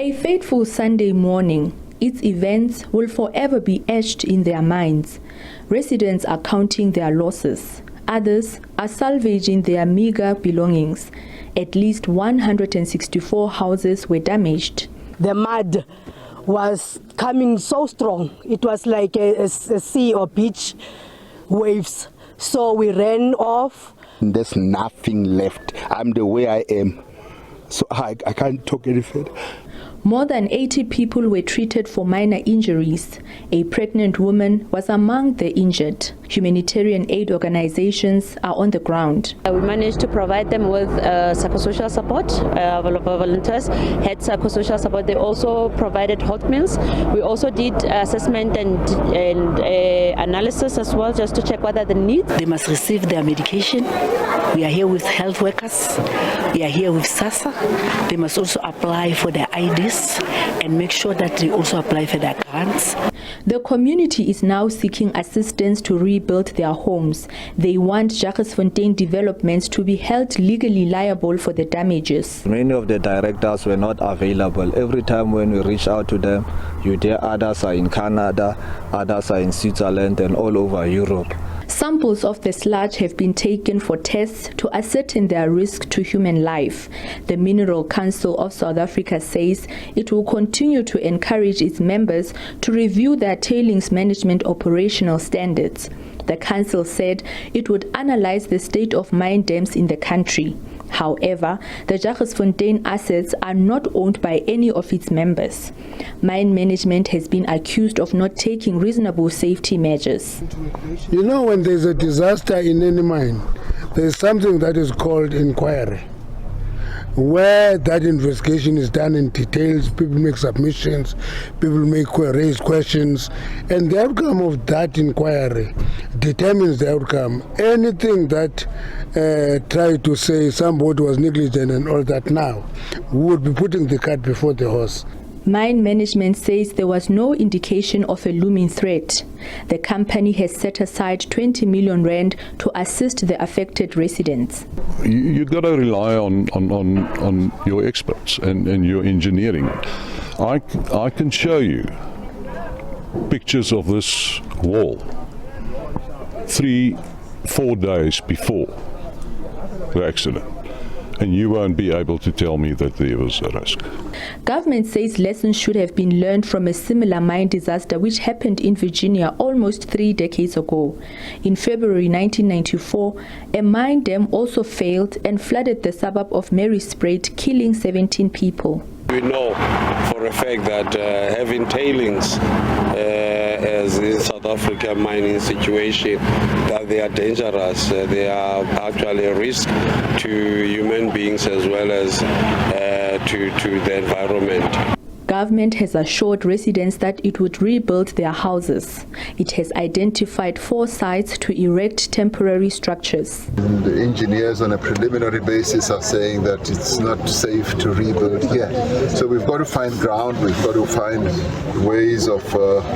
A fateful Sunday morning, its events will forever be etched in their minds. Residents are counting their losses. Others are salvaging their meager belongings. At least 164 houses were damaged. The mud was coming so strong. It was like a sea or beach waves. So we ran off. There's nothing left. I'm the way I am. So I can't talk any further. More than 80 people were treated for minor injuries. A pregnant woman was among the injured. Humanitarian aid organizations are on the ground. We managed to provide them with psychosocial support. Volunteers had psychosocial support. They also provided hot meals. We also did assessment and analysis as well, just to check what are the needs. They must receive their medication. We are here with health workers. We are here with SASA. They must also apply for their IDs and make sure that they also apply for their grants. The community is now seeking assistance to rebuild their homes. They want Jagersfontein developments to be held legally liable for the damages. Many of the directors were not available. Every time when we reach out to them, you hear others are in Canada, others are in Switzerland and all over Europe. Samples of the sludge have been taken for tests to ascertain their risk to human life. The Mineral Council of South Africa says it will continue to encourage its members to review their tailings management operational standards. The council said it would analyze the state of mine dams in the country. However, the Jagersfontein assets are not owned by any of its members. Mine management has been accused of not taking reasonable safety measures. You know, when there's a disaster in any mine, there's something that is called inquiry, where that investigation is done in details. People make submissions, people raise questions, and the outcome of that inquiry determines the outcome. Anything that try to say somebody was negligent and all that now, we would be putting the cart before the horse. Mine management says there was no indication of a looming threat. The company has set aside 20 million rand to assist the affected residents. You've got to rely on your experts and your engineering. I can show you pictures of this wall 3-4 days before the accident, and you won't be able to tell me that there was a risk. Government says lessons should have been learned from a similar mine disaster which happened in Virginia almost 3 decades ago. In February 1994, a mine dam also failed and flooded the suburb of Maryspruit, killing 17 people. We know for a fact that having tailings as in South Africa mining situation, that they are dangerous. They are actually a risk to human beings as well as to the environment. Government has assured residents that it would rebuild their houses. It has identified 4 sites to erect temporary structures. The engineers on a preliminary basis are saying that it's not safe to rebuild here. So we've got to find ground, we've got to find ways of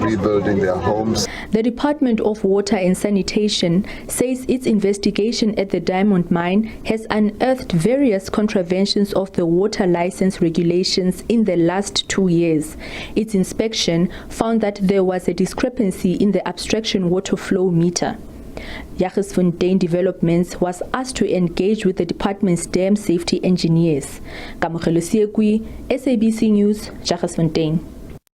rebuilding their homes. The Department of Water and Sanitation says its investigation at the diamond mine has unearthed various contraventions of the water license regulations in the last 2 years. Its inspection found that there was a discrepancy in the abstraction water flow meter. Jagersfontein Developments was asked to engage with the department's dam safety engineers. SABC News, Jagersfontein.